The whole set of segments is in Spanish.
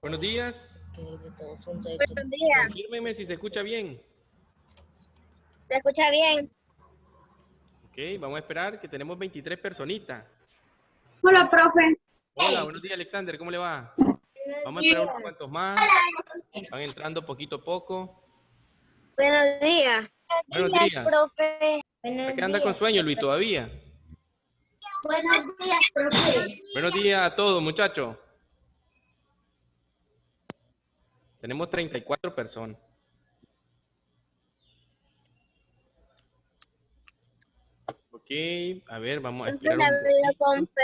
Buenos días. Buenos días. Confírmeme si se escucha bien. ¿Se escucha bien? Ok, vamos a esperar que tenemos 23 personitas. Hola, profe. Hola, buenos días, Alexander. ¿Cómo le va? Vamos a esperar unos cuantos más. Van entrando poquito a poco. Buenos días. Buenos días. Profe. ¿Para qué anda con sueño, Luis, todavía? Buenos días, profe. Buenos días a todos, muchachos. Tenemos 34 personas. Ok, a ver, vamos a esperar un poquito.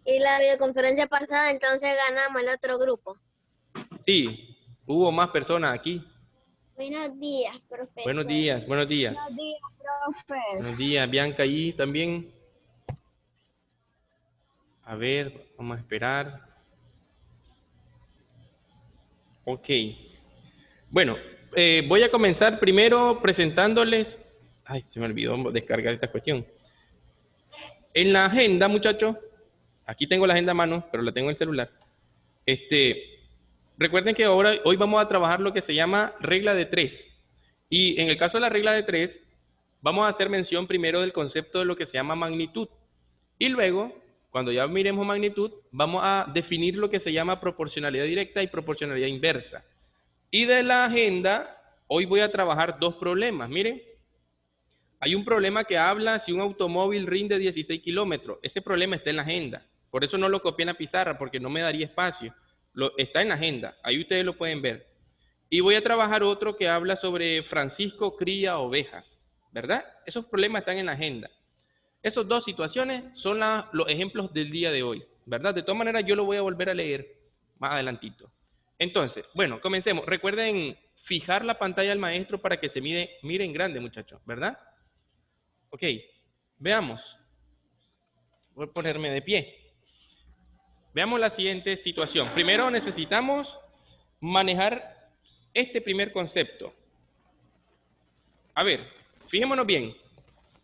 Y la videoconferencia pasada, entonces ganamos el otro grupo. Sí, hubo más personas aquí. Buenos días, profesor. Buenos días, buenos días. Buenos días, profe. Buenos días, Bianca ahí también. A ver, vamos a esperar. Ok. Bueno, voy a comenzar primero presentándoles. Ay, se me olvidó descargar esta cuestión. En la agenda, muchachos, aquí tengo la agenda a mano, pero la tengo en el celular. Recuerden que hoy vamos a trabajar lo que se llama regla de 3. Y en el caso de la regla de 3, vamos a hacer mención primero del concepto de lo que se llama magnitud. Y luego, cuando ya miremos magnitud, vamos a definir lo que se llama proporcionalidad directa y proporcionalidad inversa. Y de la agenda, hoy voy a trabajar dos problemas. Miren, hay un problema que habla si un automóvil rinde 16 kilómetros. Ese problema está en la agenda. Por eso no lo copié en la pizarra, porque no me daría espacio. Está en la agenda. Ahí ustedes lo pueden ver. Y voy a trabajar otro que habla sobre Francisco cría ovejas. ¿Verdad? Esos problemas están en la agenda. Esas dos situaciones son los ejemplos del día de hoy. ¿Verdad? De todas maneras, yo lo voy a volver a leer más adelantito. Entonces, bueno, comencemos. Recuerden fijar la pantalla del maestro para que se mire en grande, muchachos, ¿verdad? Ok, veamos. Voy a ponerme de pie. Veamos la siguiente situación. Primero necesitamos manejar este primer concepto. A ver, fijémonos bien.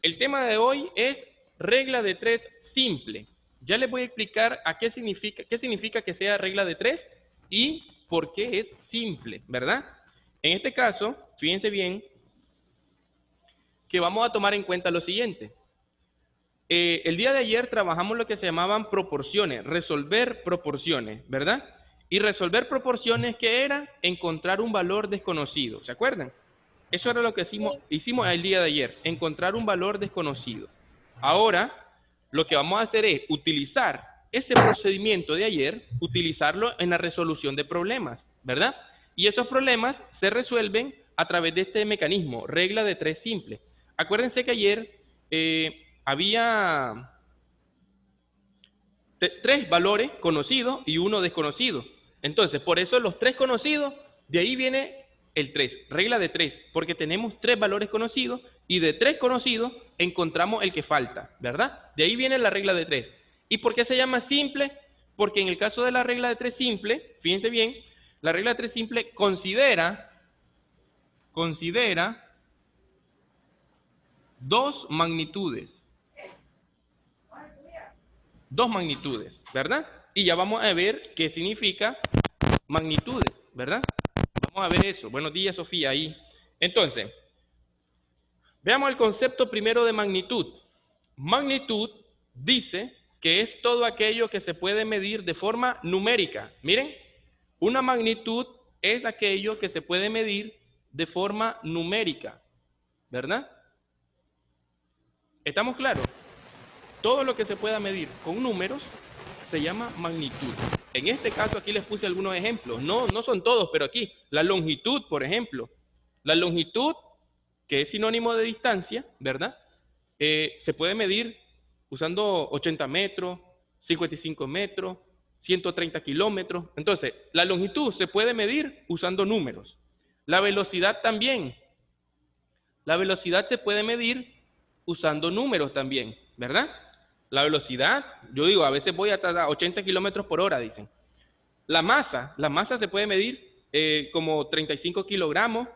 El tema de hoy es regla de 3 simple. Ya les voy a explicar qué significa que sea regla de 3 y por qué es simple, ¿verdad? En este caso, fíjense bien que vamos a tomar en cuenta lo siguiente. El día de ayer trabajamos lo que se llamaban proporciones, resolver proporciones, ¿verdad? Y resolver proporciones, ¿qué era? Encontrar un valor desconocido, ¿se acuerdan? Eso era lo que hicimos el día de ayer, encontrar un valor desconocido. Ahora, lo que vamos a hacer es utilizar ese procedimiento de ayer, utilizarlo en la resolución de problemas, ¿verdad? Y esos problemas se resuelven a través de este mecanismo, regla de 3 simple. Acuérdense que ayer había 3 valores conocidos y uno desconocido. Entonces, por eso los 3 conocidos, de ahí viene el 3, regla de 3, porque tenemos 3 valores conocidos y de 3 conocidos encontramos el que falta, ¿verdad? De ahí viene la regla de 3. ¿Y por qué se llama simple? Porque en el caso de la regla de 3 simple, fíjense bien, la regla de 3 simple considera dos magnitudes. Dos magnitudes, ¿verdad? Y ya vamos a ver qué significa magnitudes, ¿verdad? Vamos a ver eso. Buenos días, Sofía, ahí. Entonces, veamos el concepto primero de magnitud. Magnitud dice que es todo aquello que se puede medir de forma numérica. Miren, una magnitud es aquello que se puede medir de forma numérica, ¿verdad? ¿Estamos claros? Todo lo que se pueda medir con números se llama magnitud. En este caso aquí les puse algunos ejemplos. No son todos, pero aquí. La longitud, por ejemplo. La longitud, que es sinónimo de distancia, ¿verdad? Se puede medir usando 80 metros, 55 metros, 130 kilómetros. Entonces, la longitud se puede medir usando números. La velocidad también. La velocidad se puede medir usando números también, ¿verdad? La velocidad, yo digo, a veces voy hasta 80 kilómetros por hora, dicen. La masa se puede medir como 35 kilogramos,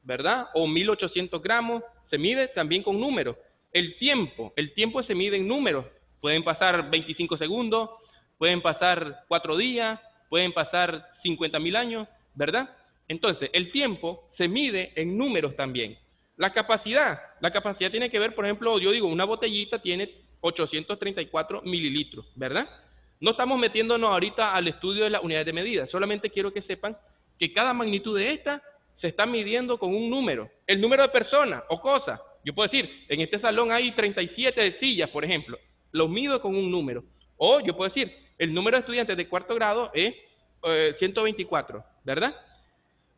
¿verdad? O 1800 gramos, se mide también con números. El tiempo se mide en números. Pueden pasar 25 segundos, pueden pasar 4 días, pueden pasar 50.000 años, ¿verdad? Entonces, el tiempo se mide en números también. La capacidad tiene que ver, por ejemplo, yo digo, una botellita tiene 834 mililitros, ¿verdad? No estamos metiéndonos ahorita al estudio de las unidades de medida, solamente quiero que sepan que cada magnitud de esta se está midiendo con un número, el número de personas o cosas. Yo puedo decir, en este salón hay 37 sillas, por ejemplo, lo mido con un número. O yo puedo decir, el número de estudiantes de cuarto grado es 124, ¿verdad?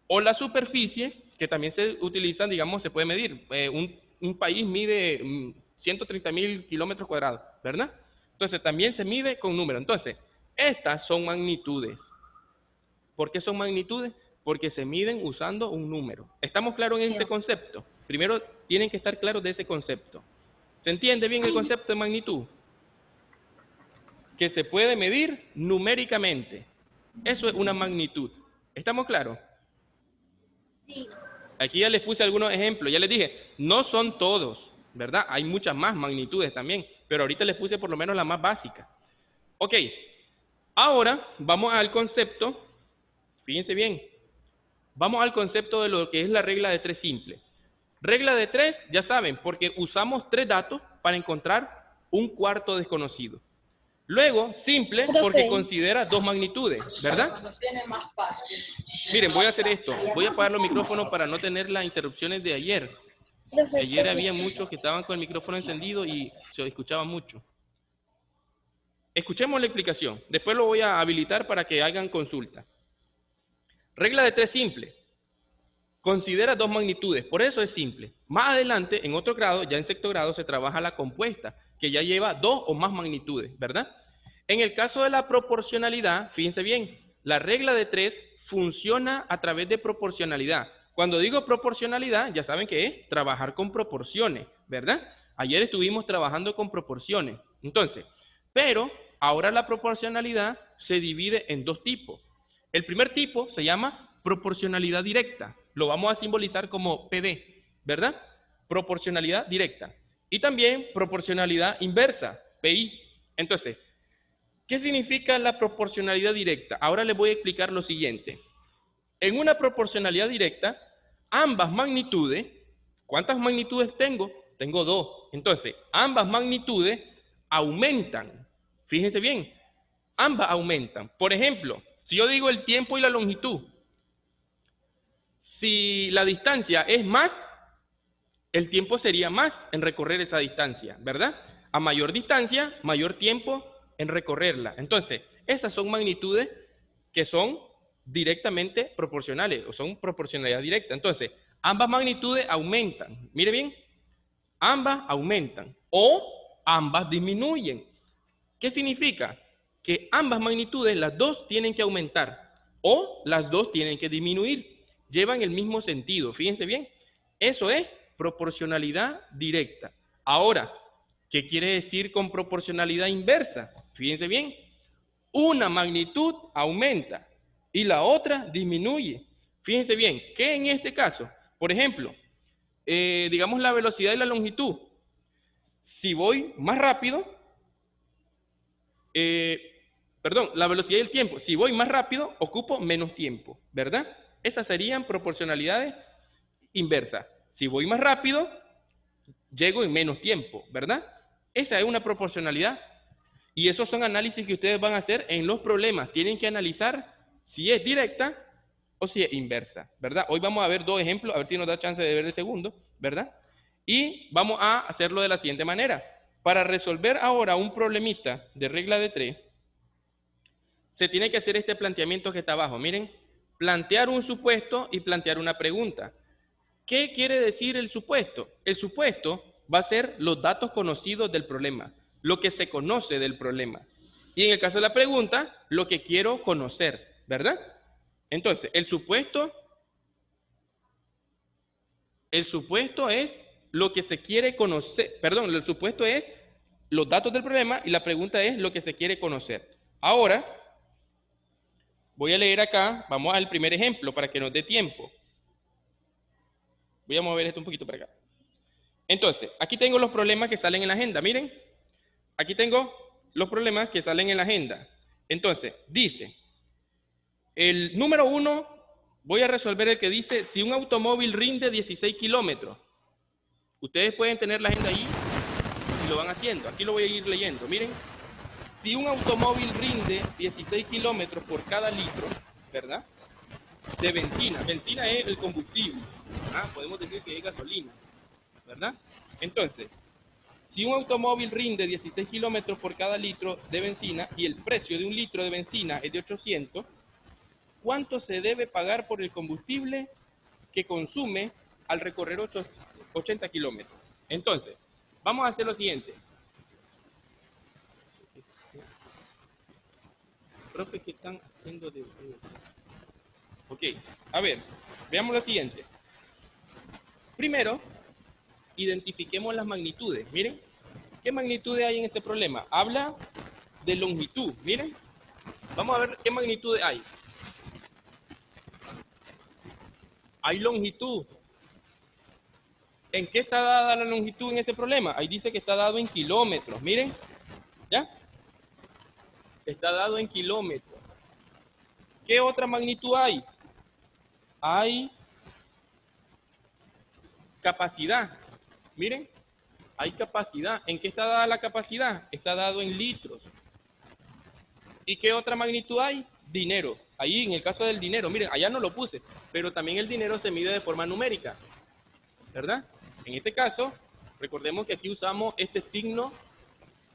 O la superficie, que también se utilizan, digamos, se puede medir. Un país mide 130.000 kilómetros cuadrados, ¿verdad? Entonces también se mide con número. Entonces, estas son magnitudes. ¿Por qué son magnitudes? Porque se miden usando un número. ¿Estamos claros en ese concepto? Primero tienen que estar claros de ese concepto. ¿Se entiende bien el concepto de magnitud? Que se puede medir numéricamente. Eso es una magnitud. ¿Estamos claros? Sí. Aquí ya les puse algunos ejemplos. Ya les dije, no son todos, ¿verdad? Hay muchas más magnitudes también, pero ahorita les puse por lo menos la más básica. Ok, ahora vamos al concepto. Fíjense bien. Vamos al concepto de lo que es la regla de 3 simple. Regla de 3, ya saben, porque usamos 3 datos para encontrar un cuarto desconocido. Luego, simple, porque considera 2 magnitudes, ¿verdad? Miren, voy a hacer esto. Voy a apagar los micrófonos para no tener las interrupciones de ayer. Ayer había muchos que estaban con el micrófono encendido y se escuchaba mucho. Escuchemos la explicación. Después lo voy a habilitar para que hagan consulta. Regla de 3 simple. Considera 2 magnitudes, por eso es simple. Más adelante, en otro grado, ya en sexto grado, se trabaja la compuesta, que ya lleva 2 o más magnitudes, ¿verdad? En el caso de la proporcionalidad, fíjense bien, la regla de 3 funciona a través de proporcionalidad. Cuando digo proporcionalidad, ya saben que es trabajar con proporciones, ¿verdad? Ayer estuvimos trabajando con proporciones. Entonces, pero ahora la proporcionalidad se divide en 2 tipos. El primer tipo se llama proporcionalidad directa. Lo vamos a simbolizar como PD, ¿verdad? Proporcionalidad directa. Y también proporcionalidad inversa, PI. Entonces, ¿qué significa la proporcionalidad directa? Ahora les voy a explicar lo siguiente. En una proporcionalidad directa, ambas magnitudes, ¿cuántas magnitudes tengo? Tengo 2. Entonces, ambas magnitudes aumentan. Fíjense bien, ambas aumentan. Por ejemplo, si yo digo el tiempo y la longitud, si la distancia es más, el tiempo sería más en recorrer esa distancia, ¿verdad? A mayor distancia, mayor tiempo en recorrerla. Entonces, esas son magnitudes que son directamente proporcionales o son proporcionalidad directa. Entonces, ambas magnitudes aumentan. Mire bien, ambas aumentan o ambas disminuyen. ¿Qué significa? Que ambas magnitudes, las dos tienen que aumentar o las dos tienen que disminuir. Llevan el mismo sentido. Fíjense bien, eso es proporcionalidad directa. Ahora, ¿qué quiere decir con proporcionalidad inversa? Fíjense bien, una magnitud aumenta y la otra disminuye. Fíjense bien, que en este caso, por ejemplo, digamos la velocidad y la longitud. Si voy más rápido, la velocidad y el tiempo. Si voy más rápido, ocupo menos tiempo, ¿verdad? Esas serían proporcionalidades inversas. Si voy más rápido, llego en menos tiempo, ¿verdad? Esa es una proporcionalidad. Y esos son análisis que ustedes van a hacer en los problemas. Tienen que analizar si es directa o si es inversa, ¿verdad? Hoy vamos a ver 2 ejemplos, a ver si nos da chance de ver el segundo, ¿verdad? Y vamos a hacerlo de la siguiente manera. Para resolver ahora un problemita de regla de 3, se tiene que hacer este planteamiento que está abajo. Miren, plantear un supuesto y plantear una pregunta. ¿Qué quiere decir el supuesto? El supuesto va a ser los datos conocidos del problema, lo que se conoce del problema. Y en el caso de la pregunta, lo que quiero conocer, ¿verdad? Entonces, el supuesto es lo que se quiere conocer, perdón, el supuesto es los datos del problema y la pregunta es lo que se quiere conocer. Ahora, voy a leer acá, vamos al primer ejemplo para que nos dé tiempo. Voy a mover esto un poquito para acá. Entonces, aquí tengo los problemas que salen en la agenda. Miren, aquí tengo los problemas que salen en la agenda. Entonces, dice, El número 1, voy a resolver el que dice, si un automóvil rinde 16 kilómetros. Ustedes pueden tener la agenda ahí y lo van haciendo. Aquí lo voy a ir leyendo. Miren, si un automóvil rinde 16 kilómetros por cada litro, ¿verdad? De benzina. Benzina es el combustible. Podemos decir que es gasolina, ¿verdad? Entonces, si un automóvil rinde 16 kilómetros por cada litro de benzina y el precio de un litro de benzina es de 800, ¿cuánto se debe pagar por el combustible que consume al recorrer 80 kilómetros? Entonces, vamos a hacer lo siguiente. Profe, ¿qué están haciendo de ustedes? Ok, a ver, veamos lo siguiente. Primero, identifiquemos las magnitudes. Miren, ¿qué magnitudes hay en este problema? Habla de longitud. Miren, vamos a ver qué magnitudes hay. Hay longitud. ¿En qué está dada la longitud en ese problema? Ahí dice que está dado en kilómetros. Miren, ¿ya? Está dado en kilómetros. ¿Qué otra magnitud hay? Hay capacidad. Miren, hay capacidad. ¿En qué está dada la capacidad? Está dado en litros. ¿Y qué otra magnitud hay? Dinero. Ahí en el caso del dinero, miren, allá no lo puse, pero también el dinero se mide de forma numérica, ¿verdad? En este caso, recordemos que aquí usamos este signo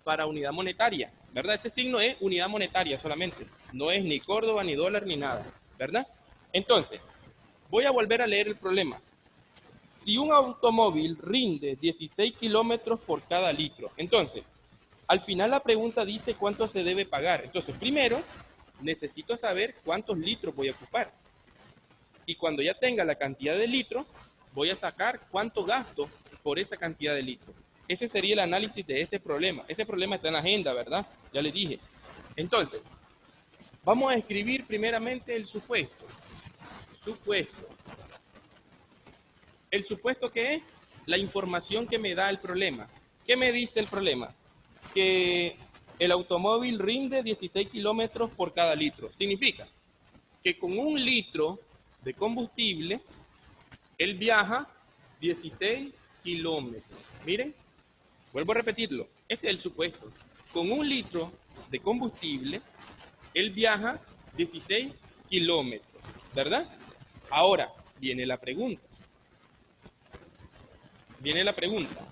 para unidad monetaria, ¿verdad? Este signo es unidad monetaria solamente, no es ni Córdoba, ni dólar, ni nada, ¿verdad? Entonces, voy a volver a leer el problema. Si un automóvil rinde 16 kilómetros por cada litro, entonces, al final la pregunta dice cuánto se debe pagar. Entonces, primero, necesito saber cuántos litros voy a ocupar. Y cuando ya tenga la cantidad de litros, voy a sacar cuánto gasto por esa cantidad de litros. Ese sería el análisis de ese problema. Ese problema está en la agenda, ¿verdad? Ya les dije. Entonces, vamos a escribir primeramente el supuesto. Supuesto. ¿El supuesto qué es? La información que me da el problema. ¿Qué me dice el problema? Que el automóvil rinde 16 kilómetros por cada litro. Significa que con un litro de combustible, él viaja 16 kilómetros. Miren, vuelvo a repetirlo. Este es el supuesto. Con un litro de combustible, él viaja 16 kilómetros, ¿verdad? Ahora, viene la pregunta. Viene la pregunta.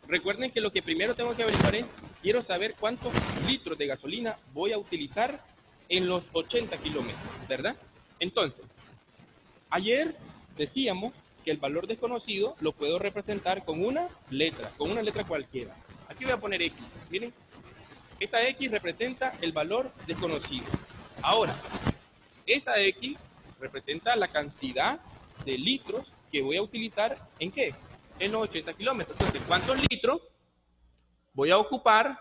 Recuerden que lo que primero tengo que averiguar es, quiero saber cuántos litros de gasolina voy a utilizar en los 80 kilómetros, ¿verdad? Entonces, ayer decíamos que el valor desconocido lo puedo representar con una letra cualquiera. Aquí voy a poner X, miren. Esta X representa el valor desconocido. Ahora, esa X representa la cantidad de litros que voy a utilizar ¿en qué? En los 80 kilómetros. Entonces, ¿cuántos litros voy a ocupar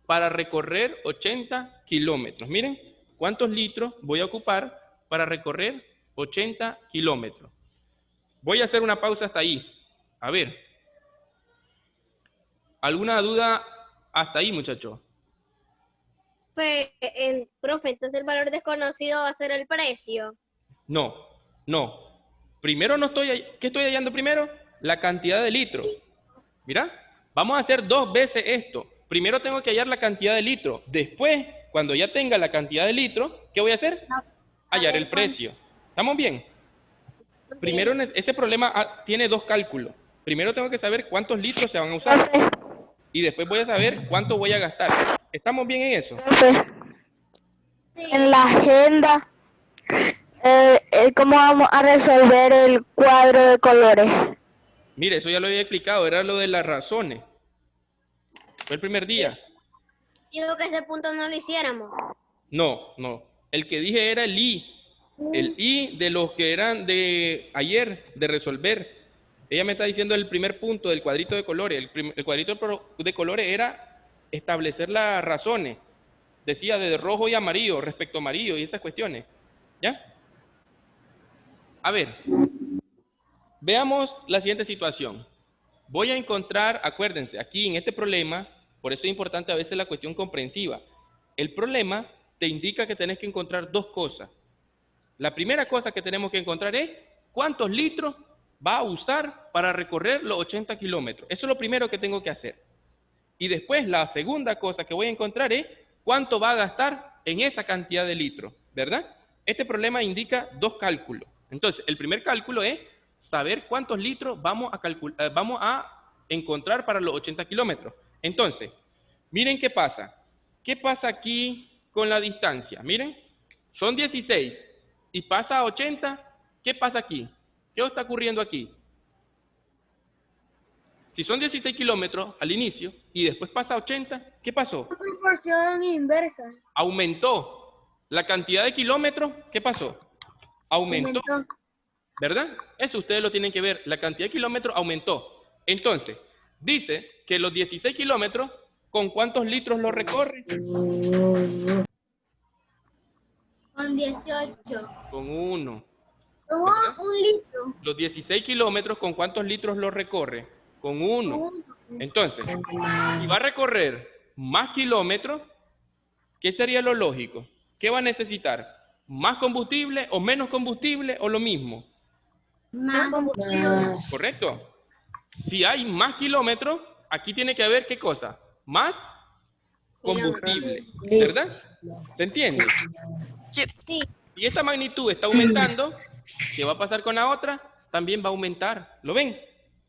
para recorrer 80 kilómetros? Miren, ¿cuántos litros voy a ocupar para recorrer 80 kilómetros? Voy a hacer una pausa hasta ahí. A ver. ¿Alguna duda hasta ahí, muchachos? Pues, profe, entonces el valor desconocido va a ser el precio. No, no. Primero no estoy... ¿Qué estoy hallando primero? La cantidad de litros. Mira, vamos a hacer dos veces esto. Primero tengo que hallar la cantidad de litros. Después, cuando ya tenga la cantidad de litros, ¿qué voy a hacer? Hallar el precio. ¿Estamos bien? Primero, ese problema tiene dos cálculos. Primero tengo que saber cuántos litros se van a usar. Y después voy a saber cuánto voy a gastar. ¿Estamos bien en eso? En la agenda, ¿cómo vamos a resolver el cuadro de colores? Mire, eso ya lo había explicado, era lo de las razones. Fue el primer día. Digo que ese punto no lo hiciéramos. No, no. El que dije era el I. El I de los que eran de ayer, de resolver. Ella me está diciendo el primer punto del cuadrito de colores. El cuadrito de colores era establecer las razones. Decía de rojo y amarillo, respecto a amarillo y esas cuestiones. ¿Ya? A ver. Veamos la siguiente situación. Voy a encontrar, acuérdense, aquí en este problema, Por eso es importante a veces la cuestión comprensiva. El problema te indica que tenés que encontrar dos cosas. La primera cosa que tenemos que encontrar es cuántos litros va a usar para recorrer los 80 kilómetros. Eso es lo primero que tengo que hacer. Y después la segunda cosa que voy a encontrar es cuánto va a gastar en esa cantidad de litros, ¿verdad? Este problema indica dos cálculos. Entonces, el primer cálculo es saber cuántos litros vamos a encontrar para los 80 kilómetros. Entonces, miren qué pasa. ¿Qué pasa aquí con la distancia? Miren, son 16 y pasa a 80. ¿Qué pasa aquí? ¿Qué está ocurriendo aquí? Si son 16 kilómetros al inicio y después pasa a 80, ¿qué pasó? Proporción inversa. Aumentó. La cantidad de kilómetros, ¿qué pasó? Aumentó. ¿Verdad? Eso ustedes lo tienen que ver. La cantidad de kilómetros aumentó. Entonces, dice que los 16 kilómetros, ¿con cuántos litros lo recorre? Con 18. Con 1. Tuvo un litro. Los 16 kilómetros, ¿con cuántos litros lo recorre? Con 1. Entonces, si va a recorrer más kilómetros, ¿qué sería lo lógico? ¿Qué va a necesitar? ¿Más combustible o menos combustible o lo mismo? Más combustible. ¿Correcto? Si hay más kilómetros, aquí tiene que haber ¿qué cosa? Más combustible, ¿verdad? ¿Se entiende? Sí. Si esta magnitud está aumentando, ¿qué va a pasar con la otra? También va a aumentar, ¿lo ven?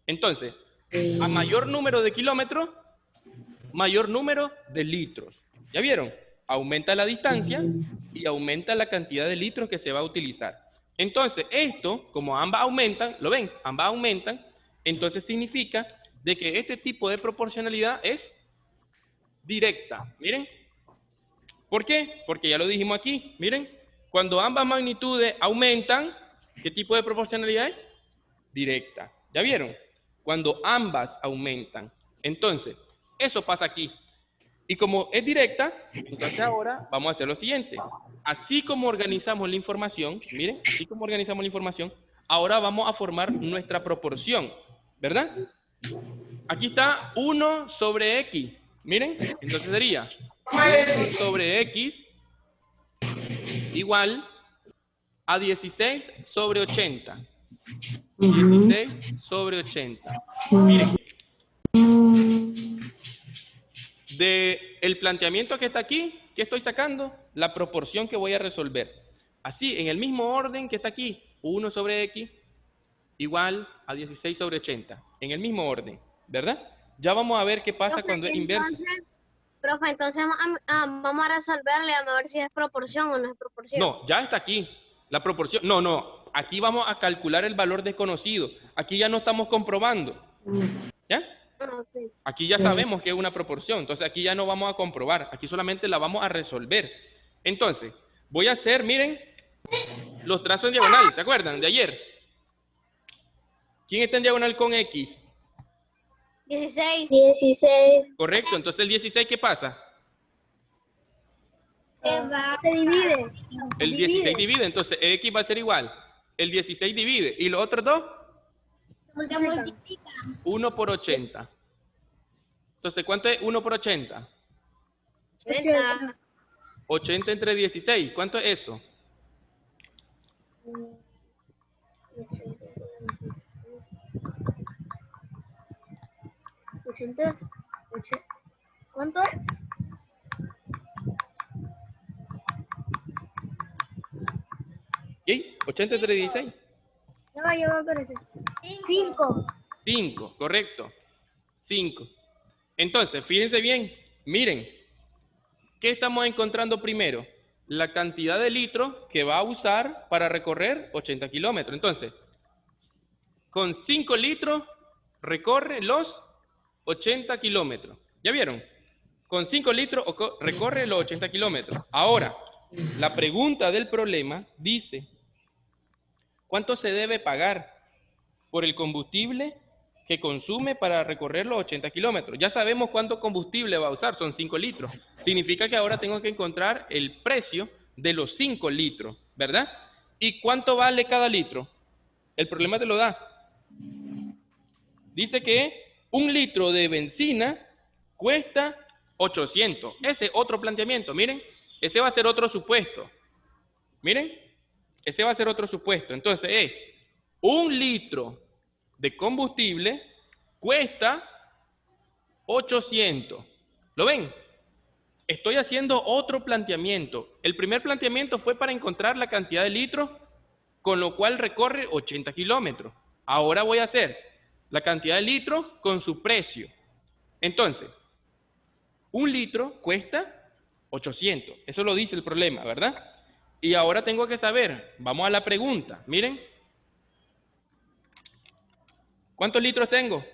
Entonces, a mayor número de kilómetros, mayor número de litros. ¿Ya vieron? Aumenta la distancia y aumenta la cantidad de litros que se va a utilizar. Entonces, esto, como ambas aumentan, ¿lo ven? Ambas aumentan, entonces significa de que este tipo de proporcionalidad es directa. Miren. ¿Por qué? Porque ya lo dijimos aquí. Miren, cuando ambas magnitudes aumentan, ¿qué tipo de proporcionalidad es? Directa. ¿Ya vieron? Cuando ambas aumentan. Entonces, eso pasa aquí. Y como es directa, entonces ahora vamos a hacer lo siguiente. Así como organizamos la información, miren, así como organizamos la información, ahora vamos a formar nuestra proporción, ¿verdad? Aquí está 1 sobre X. Miren, entonces sería 1 sobre X igual a 16 sobre 80. 16 sobre 80. Miren, del planteamiento que está aquí, ¿qué estoy sacando? La proporción que voy a resolver. Así, en el mismo orden que está aquí, 1 sobre X igual a 16 sobre 80. En el mismo orden, ¿verdad? Ya vamos a ver qué pasa Profe, cuando es inversa. Profe, entonces vamos a resolverle a ver si es proporción o no es proporción. No, ya está aquí. La proporción. No. Aquí vamos a calcular el valor desconocido. Aquí ya no estamos comprobando. ¿Ya? Okay. Aquí ya sabemos que es una proporción. Entonces aquí ya no vamos a comprobar. Aquí solamente la vamos a resolver. Entonces, voy a hacer, miren, los trazos en diagonal. ¿Se acuerdan de ayer? ¿Quién está en diagonal con X? 16. Correcto. Entonces el 16, ¿qué pasa? Se divide. El 16 divide. Entonces X va a ser igual. El 16 divide. ¿Y los otros dos? Se multiplica. 1 por 80. Entonces, ¿cuánto es 1 por 80? 80. 80 entre 16. ¿Cuánto es eso? 80. ¿Cuánto es? ¿Y? 80 entre 16. Ya va a aparecer. 5. 5, correcto. 5. Entonces, fíjense bien. Miren. ¿Qué estamos encontrando primero? La cantidad de litros que va a usar para recorrer 80 kilómetros. Entonces, con 5 litros recorre los 80 kilómetros. ¿Ya vieron? Con 5 litros recorre los 80 kilómetros. Ahora, la pregunta del problema dice, ¿cuánto se debe pagar por el combustible que consume para recorrer los 80 kilómetros? Ya sabemos cuánto combustible va a usar, son 5 litros. Significa que ahora tengo que encontrar el precio de los 5 litros, ¿verdad? ¿Y cuánto vale cada litro? El problema te lo da. Dice que 1 litro de benzina cuesta 800. Ese otro planteamiento, miren, ese va a ser otro supuesto. Miren, ese va a ser otro supuesto. Entonces, es 1 litro de combustible cuesta 800. ¿Lo ven? Estoy haciendo otro planteamiento. El primer planteamiento fue para encontrar la cantidad de litros, con lo cual recorre 80 kilómetros. Ahora voy a hacer la cantidad de litros con su precio. Entonces, 1 litro cuesta 800. Eso lo dice el problema, ¿verdad? Y ahora tengo que saber, vamos a la pregunta. Miren, ¿cuántos litros tengo?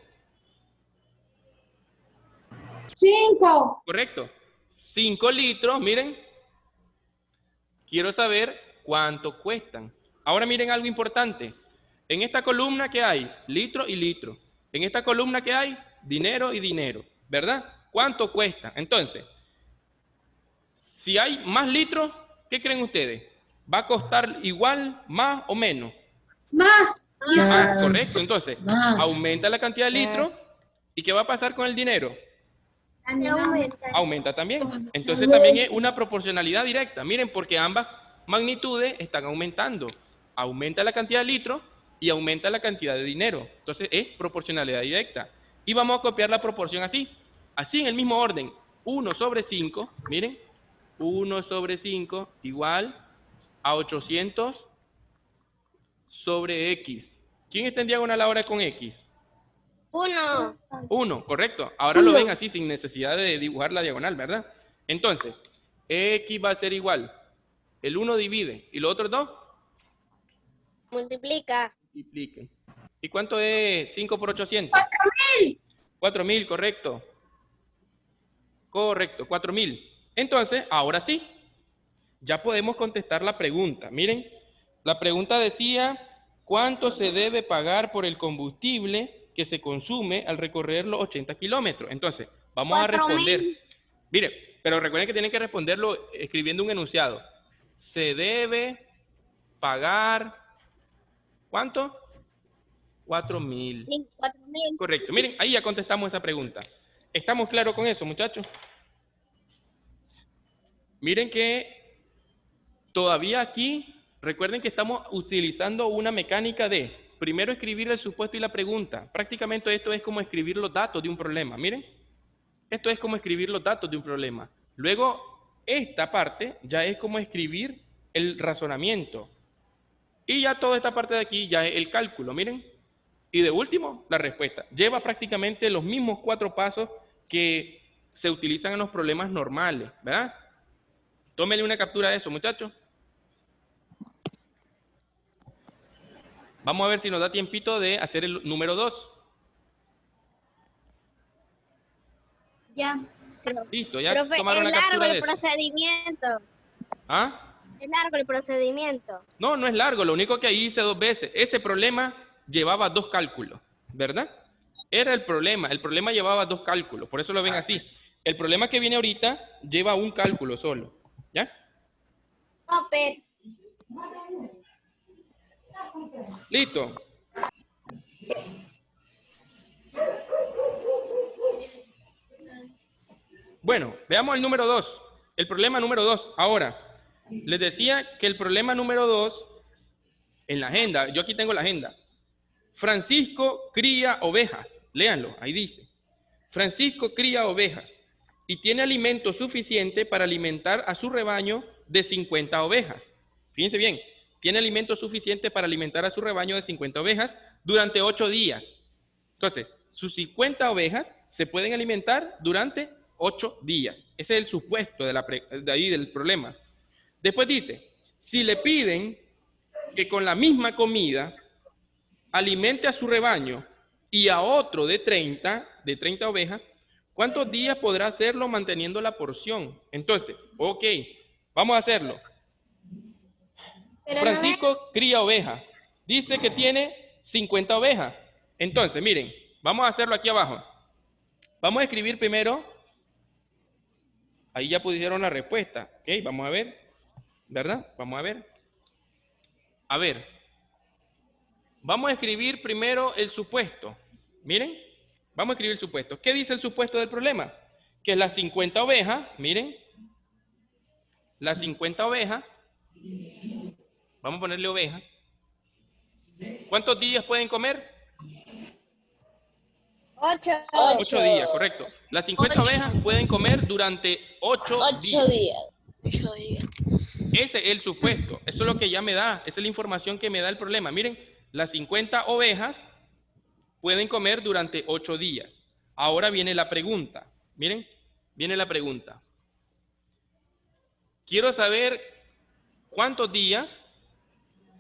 5. Correcto. 5 litros, miren. Quiero saber cuánto cuestan. Ahora miren algo importante. En esta columna, ¿qué hay? Litro y litro. En esta columna, ¿qué hay? Dinero y dinero, ¿verdad? ¿Cuánto cuesta? Entonces, si hay más litros, ¿qué creen ustedes? ¿Va a costar igual, más o menos? Más. Más, correcto. Entonces, aumenta la cantidad de litros. ¿Y qué va a pasar con el dinero? Aumenta también. Entonces también es una proporcionalidad directa. Miren, porque ambas magnitudes están aumentando. Aumenta la cantidad de litros y aumenta la cantidad de dinero. Entonces es proporcionalidad directa. Y vamos a copiar la proporción así. Así en el mismo orden. 1 sobre 5, miren. 1 sobre 5 igual a 800 sobre X. ¿Quién está en diagonal ahora con X? 1. 1, correcto. Ahora lo ven así sin necesidad de dibujar la diagonal, ¿verdad? Entonces, X va a ser igual. El 1 divide y los otros 2 Multiplica. multipliquen. ¿Y cuánto es 5 por 800? 4.000. 4.000, correcto. Correcto, 4.000. Entonces, ahora sí, ya podemos contestar la pregunta. Miren, la pregunta decía, ¿cuánto se debe pagar por el combustible que se consume al recorrer los 80 kilómetros? Entonces, vamos a 4.000. responder. Mire, pero recuerden que tienen que responderlo escribiendo un enunciado. Se debe pagar, ¿cuánto? 4.000. 4.000. Correcto. Miren, ahí ya contestamos esa pregunta. ¿Estamos claros con eso, muchachos? Miren que todavía aquí, recuerden que estamos utilizando una mecánica de primero escribir el supuesto y la pregunta. Prácticamente esto es como escribir los datos de un problema. Miren, esto es como escribir los datos de un problema. Luego, esta parte ya es como escribir el razonamiento. Y ya toda esta parte de aquí ya es el cálculo, miren. Y de último, la respuesta. Lleva prácticamente los mismos 4 pasos que se utilizan en los problemas normales, ¿verdad? Tómenle una captura de eso, muchachos. Vamos a ver si nos da tiempito de hacer el número 2. Ya. Listo, ya Profe, tomaron es la largo captura de el eso. procedimiento. ¿Ah? Es largo el procedimiento. No, no es largo. Lo único que ahí hice 2 veces. Ese problema llevaba 2 cálculos, ¿verdad? Era el problema. El problema llevaba 2 cálculos. Por eso lo ven así. El problema que viene ahorita lleva un cálculo solo. ¿Ya? Profe, Listo. Bueno, veamos el número 2. El problema número 2. Ahora, les decía que el problema número 2, en la agenda, yo aquí tengo la agenda. Francisco cría ovejas. Léanlo, ahí dice. Francisco cría ovejas y tiene alimento suficiente para alimentar a su rebaño de 50 ovejas. Fíjense bien, tiene alimento suficiente para alimentar a su rebaño de 50 ovejas durante 8 días. Entonces, sus 50 ovejas se pueden alimentar durante 8 días. Ese es el supuesto de ahí del problema. Después dice, si le piden que con la misma comida alimente a su rebaño y a otro de 30 ovejas, ¿cuántos días podrá hacerlo manteniendo la porción? Entonces, ok, vamos a hacerlo. pero Francisco cría ovejas. Dice que tiene 50 ovejas. Entonces, miren, vamos a hacerlo aquí abajo. Vamos a escribir primero. Ahí ya pusieron la respuesta. Ok, vamos a ver. ¿Verdad? Vamos a ver. A ver. Vamos a escribir primero el supuesto. Miren, vamos a escribir el supuesto. ¿Qué dice el supuesto del problema? que las 50 ovejas, miren, las 50 ovejas, vamos a ponerle ovejas. ¿Cuántos días pueden comer? 8. 8 días, correcto. Las 50 ovejas pueden comer durante 8 días. 8 días. Ese es el supuesto. Eso es lo que ya me da. Esa es la información que me da el problema. Miren, las 50 ovejas pueden comer durante 8 días. Ahora viene la pregunta. Miren, viene la pregunta. Quiero saber cuántos días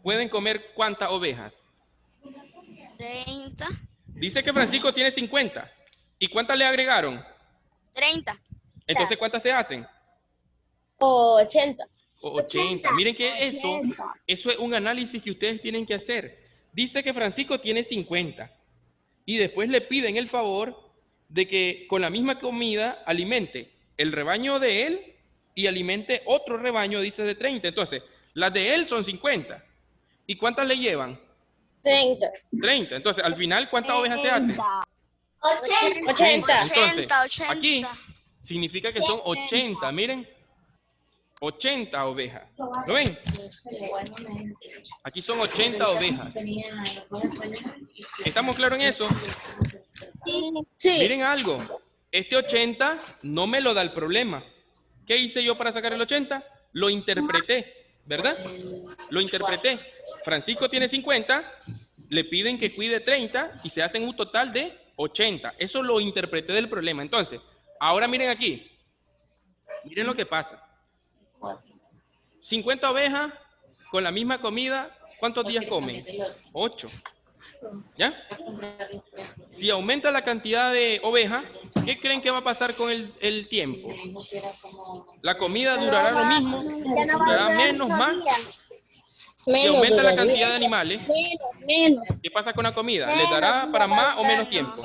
pueden comer cuántas ovejas. 30. Dice que Francisco tiene 50. ¿Y cuántas le agregaron? 30. Entonces, ¿cuántas se hacen? 80. 80. Miren que eso es un análisis que ustedes tienen que hacer. Dice que Francisco tiene 50 y después le piden el favor de que con la misma comida alimente el rebaño de él y alimente otro rebaño, dice, de 30. Entonces, las de él son 50. ¿Y cuántas le llevan? 30. 30. Entonces, al final, ¿cuántas ovejas se hacen? 80. Entonces, 80. aquí significa que son 80. Miren, 80 ovejas. ¿Lo ven? Aquí son 80 ovejas. ¿Estamos claros en eso? Sí. Miren algo. Este 80 no me lo da el problema. ¿Qué hice yo para sacar el 80? Lo interpreté, ¿verdad? Lo interpreté. Francisco tiene 50, le piden que cuide 30 y se hacen un total de 80. Eso lo interpreté del problema. Entonces, ahora miren aquí. Miren lo que pasa. 50 ovejas con la misma comida, ¿cuántos días comen? 8. ¿Ya? Si aumenta la cantidad de ovejas, ¿qué creen que va a pasar con el tiempo? ¿La comida durará lo mismo? ¿Durará menos, más? Si aumenta la cantidad de animales, Menos. ¿qué pasa con la comida? ¿Les dará para más o menos tiempo?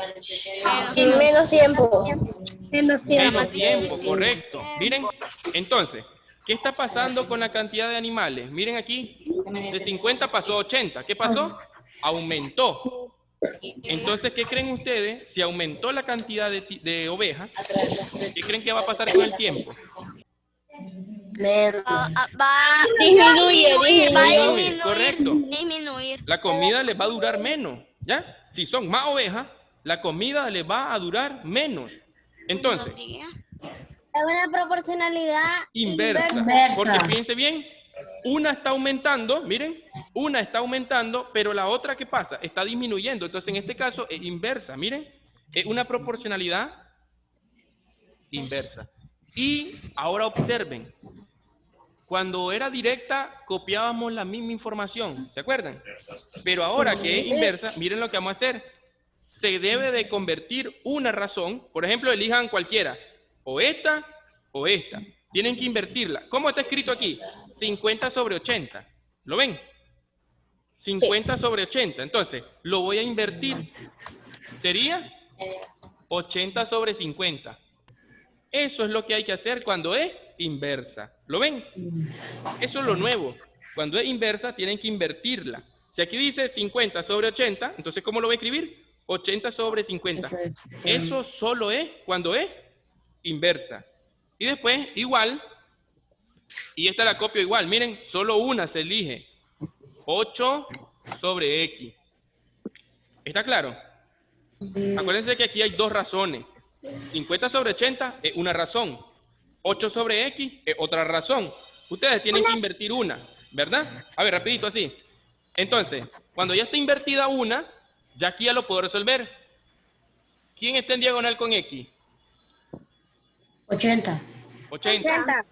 Menos tiempo. Menos tiempo, correcto. Miren, entonces, ¿qué está pasando con la cantidad de animales? Miren aquí, de 50 pasó a 80. ¿Qué pasó? Aumentó. Entonces, ¿qué creen ustedes? Si aumentó la cantidad de ovejas, ¿qué creen que va a pasar con el tiempo? Disminuye. Correcto. Disminuir. La comida les va a durar menos, ¿ya? Si son más ovejas, la comida les va a durar menos. Entonces, Es una proporcionalidad inversa. Porque fíjense bien, una está aumentando, miren, una está aumentando, pero la otra, ¿qué pasa? Está disminuyendo. Entonces, en este caso, es inversa, miren, es una proporcionalidad inversa. Y ahora observen, cuando era directa, copiábamos la misma información, ¿se acuerdan? Pero ahora que es inversa, miren lo que vamos a hacer. Se debe de convertir una razón, por ejemplo, elijan cualquiera, o esta o esta. Tienen que invertirla. ¿Cómo está escrito aquí? 50 sobre 80. ¿Lo ven? 50 sobre 80. Entonces, lo voy a invertir. Sería 80 sobre 50. Eso es lo que hay que hacer cuando es inversa. ¿Lo ven? Eso es lo nuevo. Cuando es inversa, tienen que invertirla. Si aquí dice 50 sobre 80, entonces, ¿cómo lo voy a escribir? 80 sobre 50. Eso solo es cuando es inversa. Y después, igual, y esta la copio igual. Miren, solo una se elige. 8 sobre X. ¿Está claro? Acuérdense que aquí hay dos razones. 50 sobre 80 es una razón. 8 sobre X es otra razón. Ustedes tienen que invertir una, ¿verdad? A ver, rapidito así. Entonces, cuando ya está invertida una, ya aquí ya lo puedo resolver. ¿Quién está en diagonal con X? 80. 80.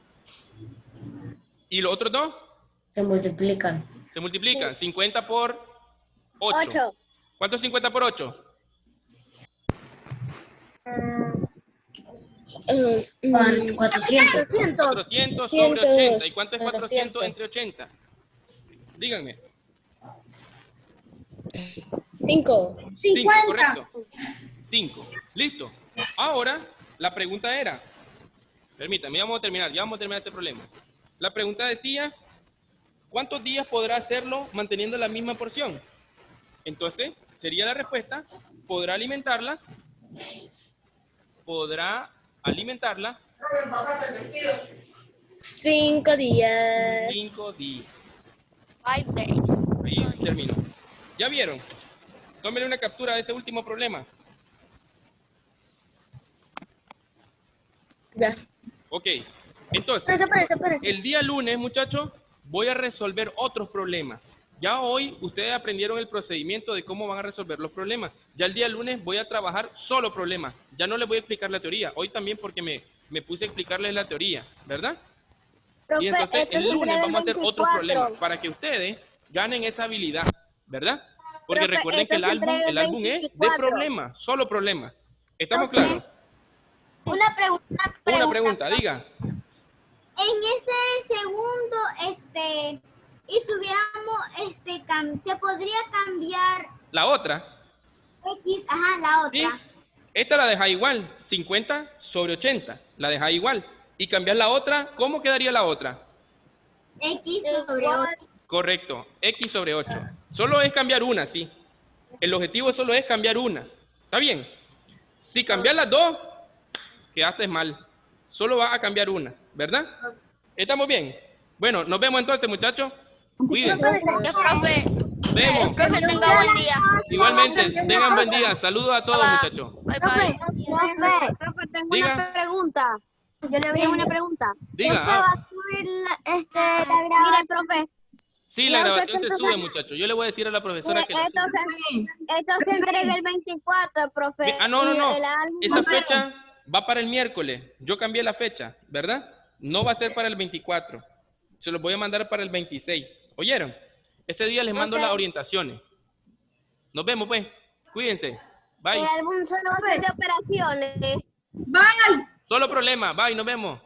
¿Y los otros dos? Se multiplican. Se multiplican. 50 por 8. ¿Cuánto es 50 por 8? 400. 400 sobre 80. ¿Y cuánto es 400 entre 80? Díganme. 5. 5, correcto. 5. Listo. Ahora, la pregunta era, permítame, ya vamos a terminar este problema. La pregunta decía, ¿cuántos días podrá hacerlo manteniendo la misma porción? Entonces, sería la respuesta, podrá alimentarla, podrá alimentarla 5 días. 5 días. 5 days. Ahí terminó. ¿Ya vieron? Tómenle una captura de ese último problema. Ya. Ok. Entonces, Espérese. el día lunes, muchachos, voy a resolver otros problemas. Ya hoy ustedes aprendieron el procedimiento de cómo van a resolver los problemas. Ya el día lunes voy a trabajar solo problemas. Ya no les voy a explicar la teoría. Hoy también porque me puse a explicarles la teoría, ¿verdad? Y entonces el lunes vamos a hacer otros problemas para que ustedes ganen esa habilidad, ¿verdad? Porque Profe, recuerden que el esto se entrega el álbum es de 24. problemas, solo problemas. ¿Estamos Profe, claros? Una pregunta. Una pregunta, diga. En ese segundo, y si hubiéramos, se podría cambiar La otra, X, la ¿sí? otra. Esta la deja igual, 50 sobre 80, la deja igual. Y cambiar la otra, ¿cómo quedaría la otra? X sobre 8. Correcto, X sobre 8. Solo es cambiar una, sí. El objetivo solo es cambiar una. ¿Está bien? Si cambias las dos, quedaste mal. Solo vas a cambiar una, ¿verdad? ¿Estamos bien? Bueno, nos vemos entonces, muchachos. Cuídense. Ya, profe. Vemos. Profe, tenga buen día. Igualmente, tengan buen día. Saludos a todos, muchachos. Bye, bye. Profe, tengo Diga. una pregunta. Tengo una pregunta. Diga, ¿Ya se va a subir la grabación? Mire, profe. Sí, la Ya, grabación se entonces- sube, muchachos. Yo le voy a decir a la profesora que... Esto se entrega el 24, profe. No. Y el álbum Esa va a ser- fecha va para el miércoles. Yo cambié la fecha, ¿verdad? No va a ser para el 24. Se los voy a mandar para el 26. ¿Oyeron? Ese día les mando Ok. las orientaciones. Nos vemos, pues. Cuídense. Bye. El álbum solo va a ser de operaciones. Solo problema. Bye, nos vemos.